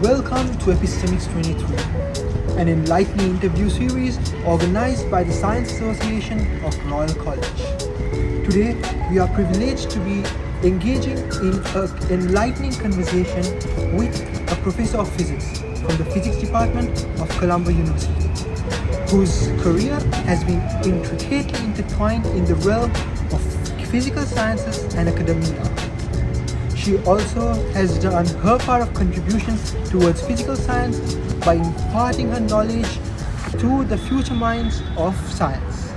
Welcome to Epistemics 23, an enlightening interview series organized by the Science Association of Royal College. Today, we are privileged to be engaging in an enlightening conversation with a professor of physics from the physics department of Colombo University, whose career has been intricately intertwined in the realm of physical sciences and academia. She also has done her part of contributions towards physical science by imparting her knowledge to the future minds of science.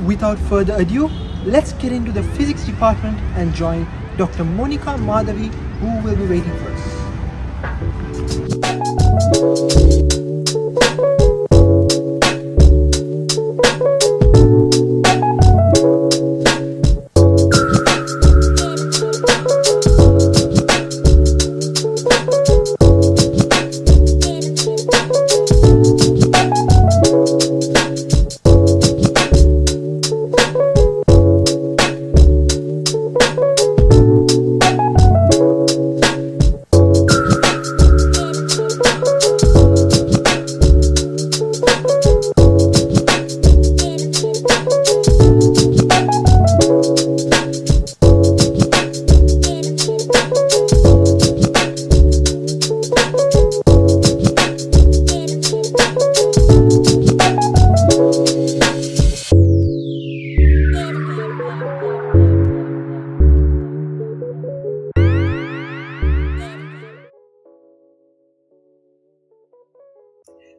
Without further ado, let's get into the physics department and join Dr. Monika Madhavi, who will be waiting for us.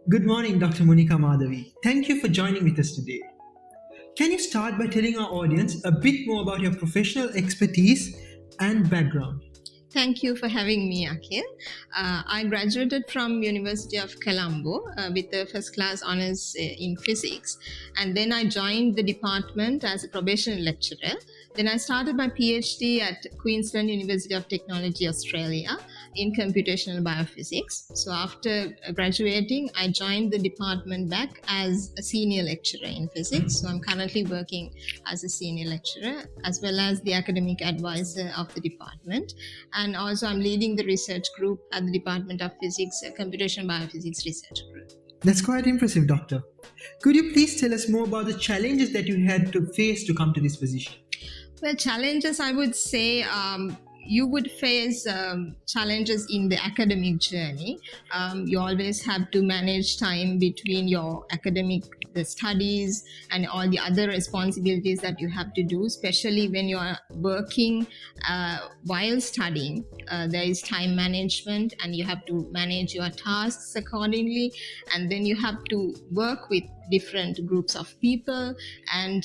Good morning, Dr. Monika Madhavi. Thank you for joining with us today. Can you start by telling our audience a bit more about your professional expertise and background? Thank you for having me, Akhil. I graduated from University of Colombo with a first class honors in physics, and then I joined the department as a probationary lecturer. Then I started my Ph.D. at Queensland University of Technology, Australia, in Computational Biophysics. So after graduating, I joined the department back as a senior lecturer in physics. So I'm currently working as a senior lecturer as well as the academic advisor of the department. And also I'm leading the research group at the Department of Physics, Computational Biophysics Research Group. That's quite impressive, Doctor. Could you please tell us more about the challenges that you had to face to come to this position? Well, challenges, I would say, you would face challenges in the academic journey. You always have to manage time between your academic studies and all the other responsibilities that you have to do, especially when you are working while studying. There is time management and you have to manage your tasks accordingly, and then you have to work with different groups of people, and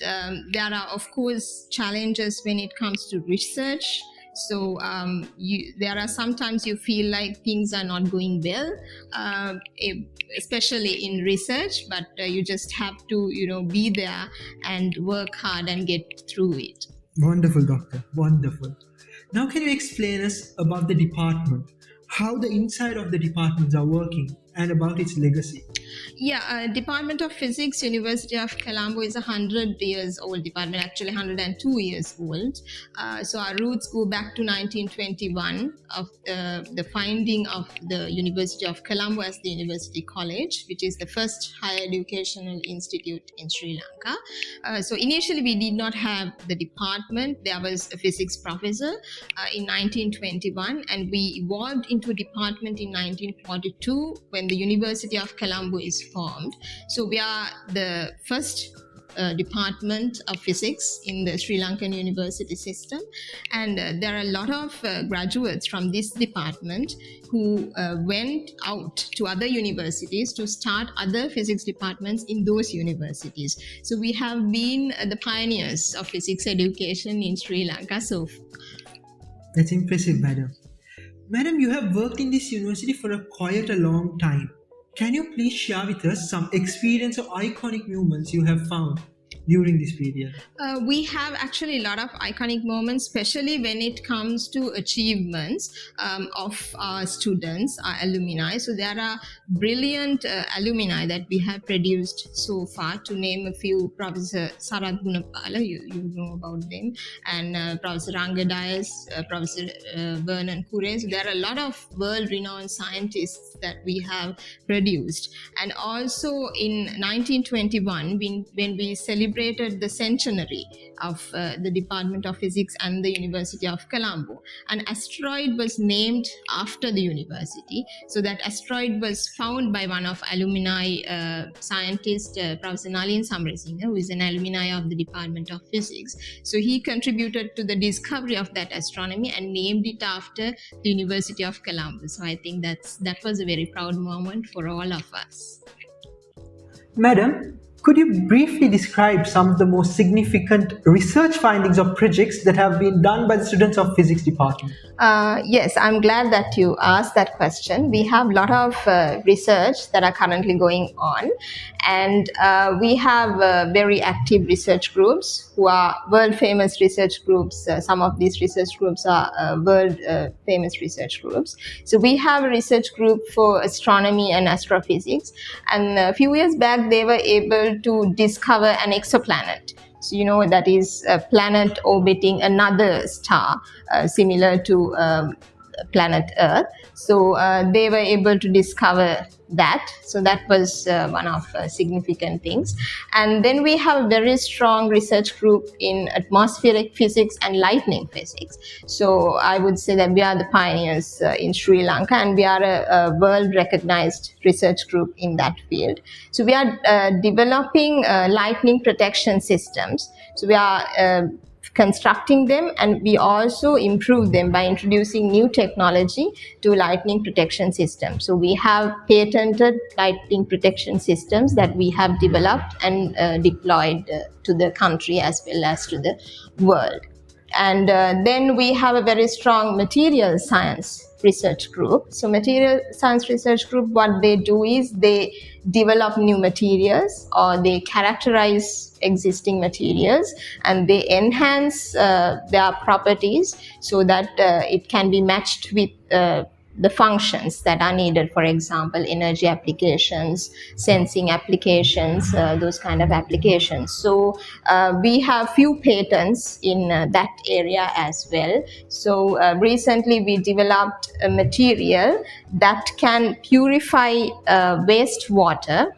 there are of course challenges when it comes to research. So there are sometimes you feel like things are not going well, especially in research, but you just have to be there and work hard and get through it. Wonderful, Doctor. Wonderful. Now can you explain us about the department, how the inside of the departments are working, and about its legacy? Yeah, Department of Physics, University of Colombo is a 100 years old department, actually 102 years old. So our roots go back to 1921 of the finding of the University of Colombo as the University College, which is the first higher educational institute in Sri Lanka. So initially we did not have the department. There was a physics professor in 1921, and we evolved into a department in 1942 when the University of Colombo is formed. So we are the first department of physics in the Sri Lankan university system, and there are a lot of graduates from this department who went out to other universities to start other physics departments in those universities. So we have been the pioneers of physics education in Sri Lanka so far. That's impressive, madam. Madam, you have worked in this university for quite a long time. Can you please share with us some experience or iconic moments you have found? during this period? We have actually a lot of iconic moments, especially when it comes to achievements of our students, our alumni. So there are brilliant alumni that we have produced so far. To name a few, Professor Sarath Gunapala, you know about them, and Professor Ranga Dias, Professor Vernon Kure. So there are a lot of world-renowned scientists that we have produced. And also in 1921, when we celebrated the centenary of the Department of Physics and the University of Colombo, an asteroid was named after the university. So that asteroid was found by one of alumni scientist, Professor Nalin Samrasinghe, who is an alumni of the Department of Physics. So he contributed to the discovery of that astronomy and named it after the University of Colombo. So I think that was a very proud moment for all of us. Madam, could you briefly describe some of the most significant research findings or projects that have been done by the students of physics department? Yes, I'm glad that you asked that question. We have a lot of research that are currently going on, and we have very active research groups who are world famous research groups. Some of these research groups are world famous research groups. So we have a research group for astronomy and astrophysics, and a few years back they were able to discover an exoplanet. So, that is a planet orbiting another star similar to planet Earth. So they were able to discover that. So that was one of significant things. And then we have a very strong research group in atmospheric physics and lightning physics. So I would say that we are the pioneers in Sri Lanka, and we are a world recognized research group in that field. So we are developing lightning protection systems. So we are constructing them, and we also improve them by introducing new technology to lightning protection systems. So we have patented lightning protection systems that we have developed and deployed to the country as well as to the world. And then we have a very strong material science research group. So material science research group, what they do is they develop new materials, or they characterize existing materials, and they enhance their properties so that it can be matched with the functions that are needed. For example, energy applications, sensing applications, those kind of applications. So we have few patents in that area as well. So recently we developed a material that can purify wastewater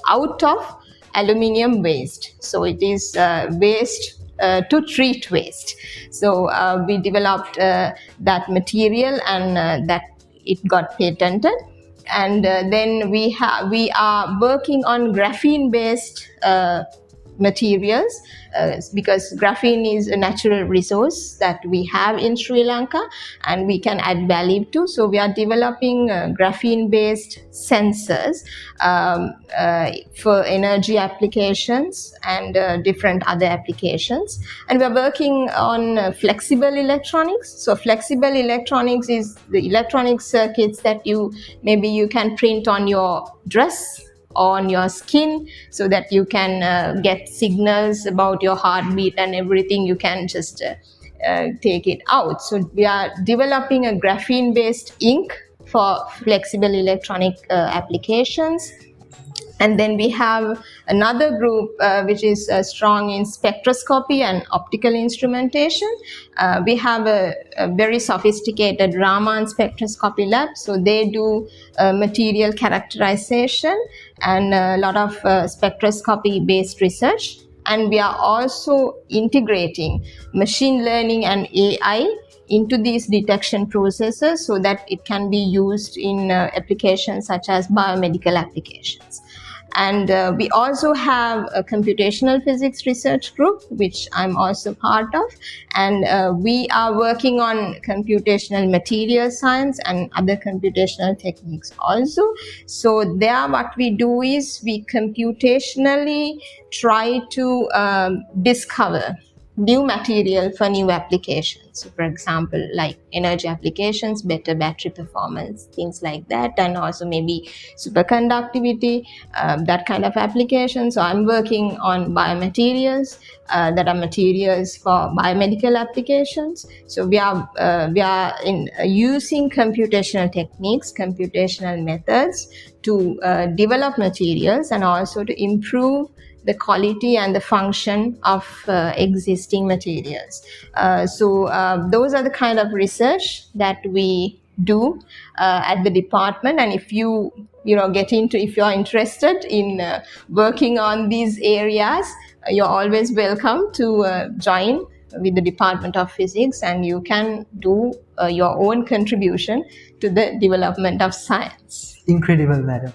out of aluminium waste. So it is waste to treat waste. So we developed that material, and that it got patented. And then we are working on graphene based materials, because graphene is a natural resource that we have in Sri Lanka and we can add value to. So we are developing graphene based sensors for energy applications and different other applications. And we are working on flexible electronics. So flexible electronics is the electronic circuits that you can print on your dress, on your skin, so that you can get signals about your heartbeat and everything. You can just take it out. So we are developing a graphene based ink for flexible electronic applications. And then we have another group which is strong in spectroscopy and optical instrumentation. We have a very sophisticated Raman spectroscopy lab. So they do material characterization and a lot of spectroscopy based research. And we are also integrating machine learning and AI into these detection processes so that it can be used in applications such as biomedical applications. And we also have a computational physics research group, which I'm also part of. And we are working on computational material science and other computational techniques also. So there, what we do is we computationally try to discover new material for new applications. So for example, like energy applications, better battery performance, things like that, and also maybe superconductivity, that kind of application. So I'm working on biomaterials, that are materials for biomedical applications. So we are in using computational techniques, computational methods to develop materials and also to improve the quality and the function of existing materials. So those are the kind of research that we do at the department. And if if you're interested in working on these areas, you're always welcome to join with the Department of Physics, and you can do your own contribution to the development of science. Incredible, madam.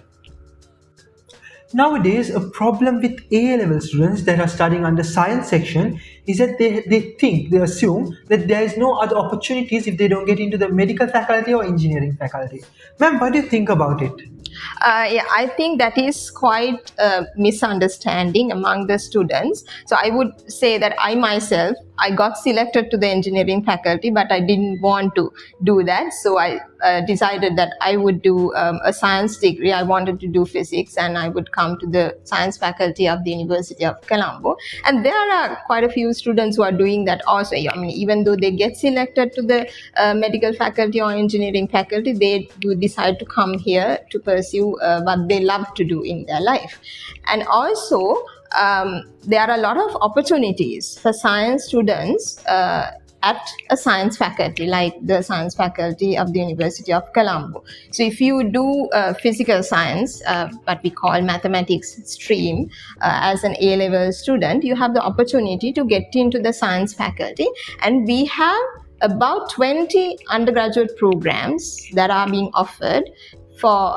Nowadays, a problem with A-level students that are studying under science section is that they assume that there is no other opportunities if they don't get into the medical faculty or engineering faculty. Ma'am, what do you think about it? Yeah, I think that is quite a misunderstanding among the students. So I would say that I got selected to the engineering faculty, but I didn't want to do that. So I decided that I would do a science degree. I wanted to do physics, and I would come to the science faculty of the University of Colombo. And there are quite a few students who are doing that also. I mean, even though they get selected to the medical faculty or engineering faculty, they do decide to come here to pursue what they love to do in their life. And also, there are a lot of opportunities for science students at a science faculty, like the science faculty of the University of Colombo. So if you do physical science, what we call mathematics stream, as an A-level student, you have the opportunity to get into the science faculty. And we have about 20 undergraduate programs that are being offered for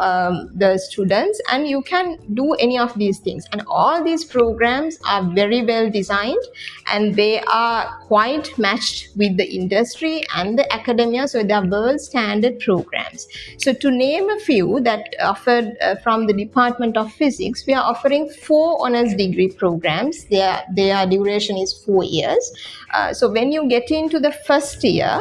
the students, and you can do any of these things. And all these programs are very well designed, and they are quite matched with the industry and the academia, so they are world standard programs. So to name a few that offered from the Department of Physics, we are offering 4 honors degree programs. Their duration is 4 years. So when you get into the first year,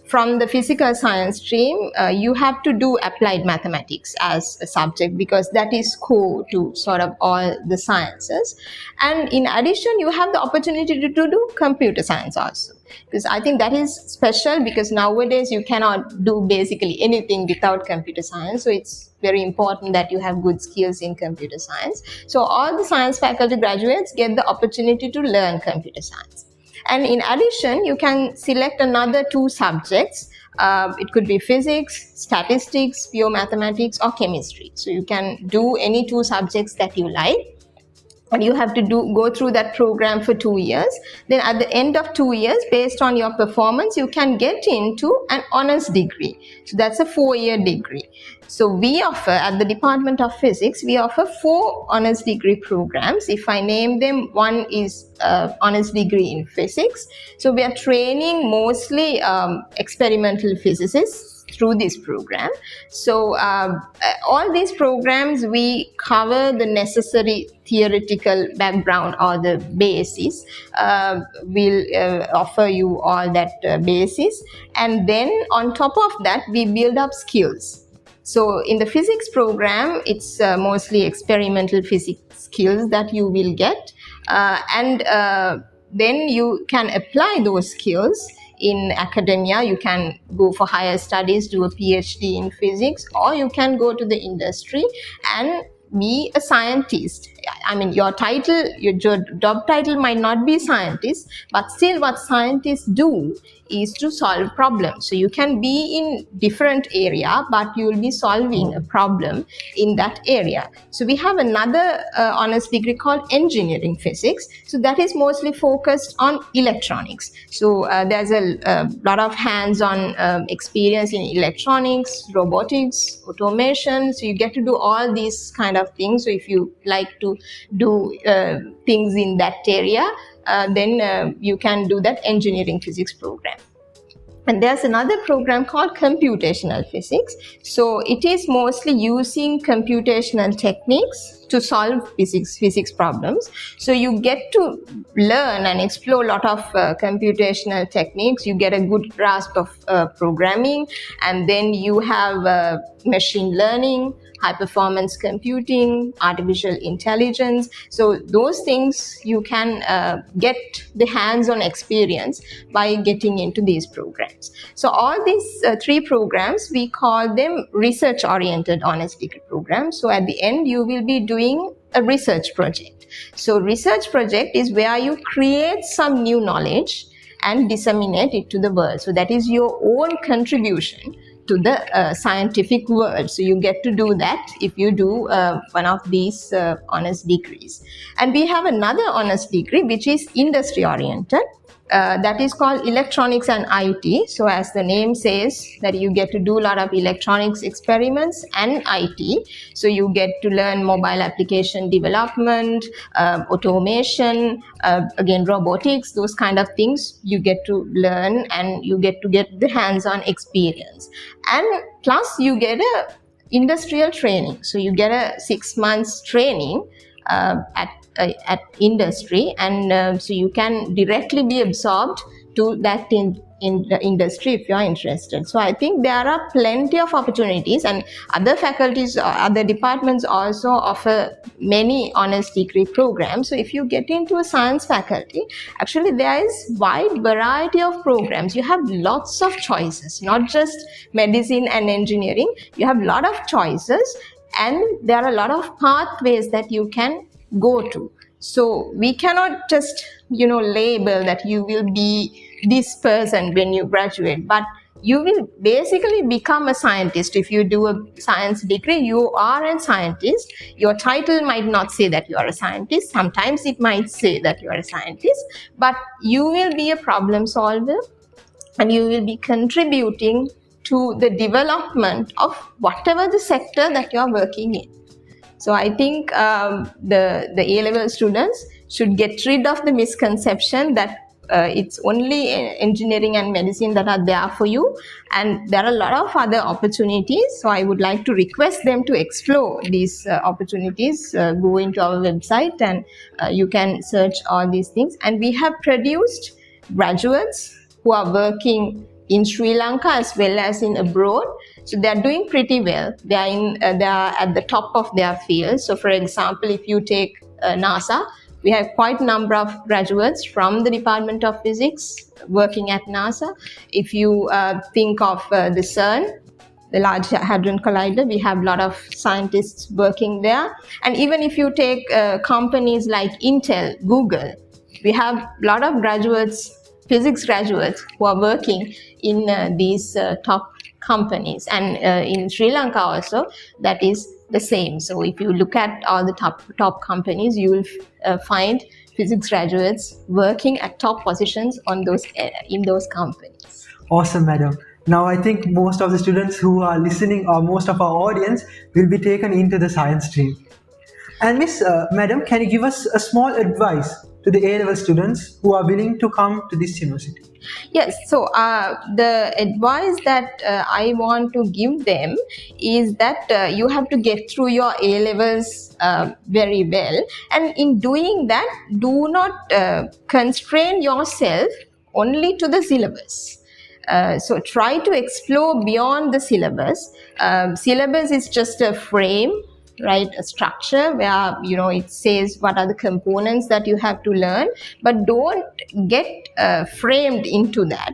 from the physical science stream, you have to do applied mathematics as a subject, because that is core to sort of all the sciences. And in addition, you have the opportunity to do computer science also, because I think that is special, because nowadays you cannot do basically anything without computer science. So it's very important that you have good skills in computer science. So all the science faculty graduates get the opportunity to learn computer science. And in addition, you can select another 2 subjects. It could be physics, statistics, pure mathematics, or chemistry. So you can do any 2 subjects that you like. And you have to go through that program for 2 years. Then at the end of 2 years, based on your performance, you can get into an honors degree. So that's a 4-year degree. So we offer, at the Department of Physics, we offer 4 honors degree programs. If I name them, one is honors degree in physics. So we are training mostly experimental physicists through this program. So all these programs, we cover the necessary theoretical background or the basis. We'll offer you all that basis, and then on top of that, we build up skills. So in the physics program, it's mostly experimental physics skills that you will get, and then you can apply those skills in academia. You can go for higher studies, do a Ph.D. in physics, or you can go to the industry and be a scientist. I mean, your job title might not be scientist, but still what scientists do is to solve problems. So you can be in different area, but you will be solving a problem in that area. So we have another honors degree called engineering physics. So that is mostly focused on electronics. So there's a lot of hands-on experience in electronics, robotics, automation. So you get to do all these kind of things. So if you like to do things in that area, then you can do that engineering physics program. And there's another program called computational physics. So it is mostly using computational techniques to solve physics problems. So you get to learn and explore a lot of computational techniques. You get a good grasp of programming, and then you have machine learning, high performance computing, artificial intelligence. So those things you can get the hands-on experience by getting into these programs. So all these three programs, we call them research-oriented honors degree programs. So at the end, you will be doing a research project. So research project is where you create some new knowledge and disseminate it to the world. So that is your own contribution to the scientific world. So you get to do that if you do one of these honors degrees. And we have another honors degree which is industry oriented. That is called electronics and IT. So as the name says, that you get to do a lot of electronics experiments and IT. So you get to learn mobile application development, automation, again robotics, those kind of things you get to learn, and you get to get the hands-on experience. And plus you get a industrial training. So you get a 6 months training at industry, and so you can directly be absorbed to that in the industry if you are interested. So I think there are plenty of opportunities, and other faculties, other departments also offer many honors degree programs. So if you get into a science faculty, actually there is wide variety of programs. You have lots of choices, not just medicine and engineering. You have a lot of choices, and there are a lot of pathways that you can go to. So we cannot just, label that you will be this person when you graduate, but you will basically become a scientist. If you do a science degree, you are a scientist. Your title might not say that you are a scientist. Sometimes it might say that you are a scientist, but you will be a problem solver, and you will be contributing to the development of whatever the sector that you are working in. So I think the A-level students should get rid of the misconception that it's only engineering and medicine that are there for you, and there are a lot of other opportunities. So I would like to request them to explore these opportunities. Go into our website, and you can search all these things. And we have produced graduates who are working in Sri Lanka as well as in abroad. So they are doing pretty well. They are at the top of their field. So for example, if you take NASA, we have quite a number of graduates from the Department of Physics working at NASA. If you think of the CERN, the Large Hadron Collider, we have a lot of scientists working there. And even if you take companies like Intel, Google, we have a lot of physics graduates who are working in these top companies. And in Sri Lanka also, that is the same. So if you look at all the top companies, you will find physics graduates working at top positions on in those companies. Awesome, madam. Now I think most of the students who are listening, or most of our audience, will be taken into the science stream. And Madam, can you give us a small advice to the A-level students who are willing to come to this university? Yes, so the advice that I want to give them is that you have to get through your A-levels very well. And in doing that, do not constrain yourself only to the syllabus. So try to explore beyond the syllabus. Syllabus is just a frame, right, a structure where it says what are the components that you have to learn, but don't get framed into that.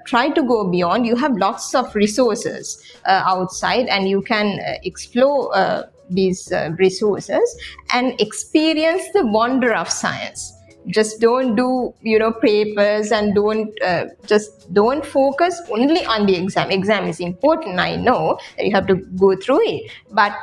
Try to go beyond. You have lots of resources outside, and you can explore these resources and experience the wonder of science. Just don't do papers, and don't focus only on the exam. Exam is important, I know that you have to go through it, but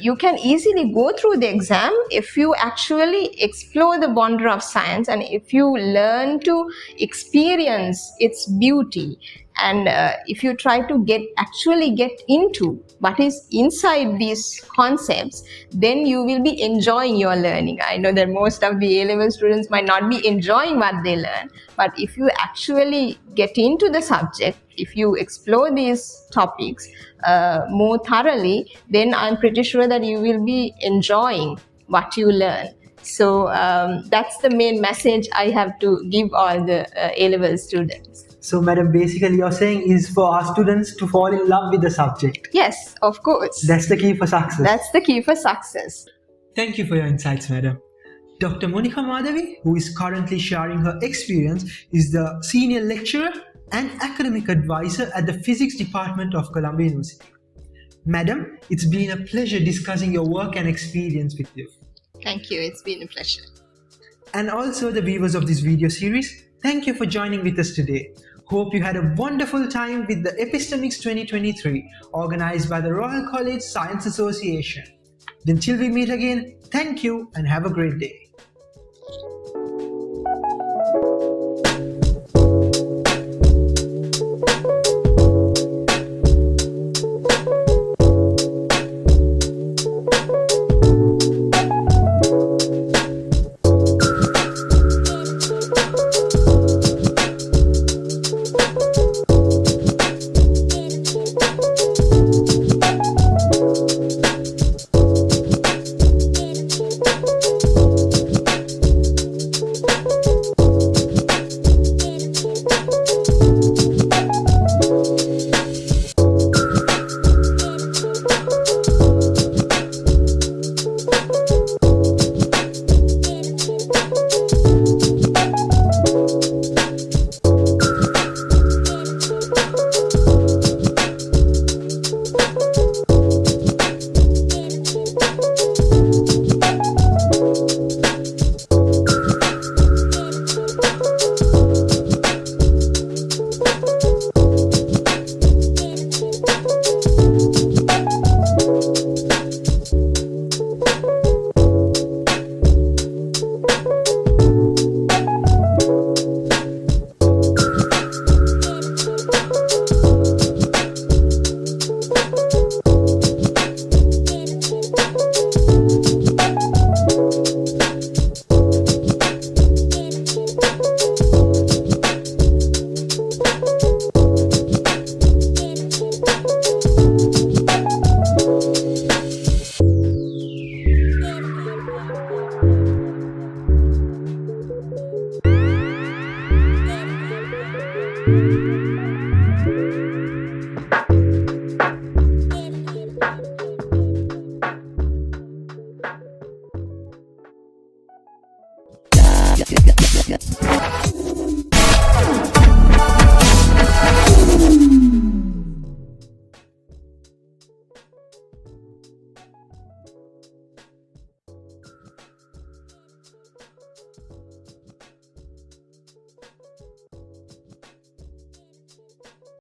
you can easily go through the exam if you actually explore the wonder of science, and if you learn to experience its beauty, and if you try to actually get into what is inside these concepts, then you will be enjoying your learning. I know that most of the A-level students might not be enjoying what they learn, but if you actually get into the subject, If you explore these topics more thoroughly, then I'm pretty sure that you will be enjoying what you learn. So that's the main message I have to give all the A-level students. So, madam, basically you're saying is for our students to fall in love with the subject. Yes, of course. That's the key for success. That's the key for success. Thank you for your insights, madam. Dr. Monika Madhavi, who is currently sharing her experience, is the senior lecturer and academic advisor at the physics department of Colombo University. Madam, it's been a pleasure discussing your work and experience with you. Thank you. It's been a pleasure. And also the viewers of this video series, thank you for joining with us today. Hope you had a wonderful time with the Epistemics 2023, organized by the Royal College Science Association. Then till we meet again, thank you and have a great day.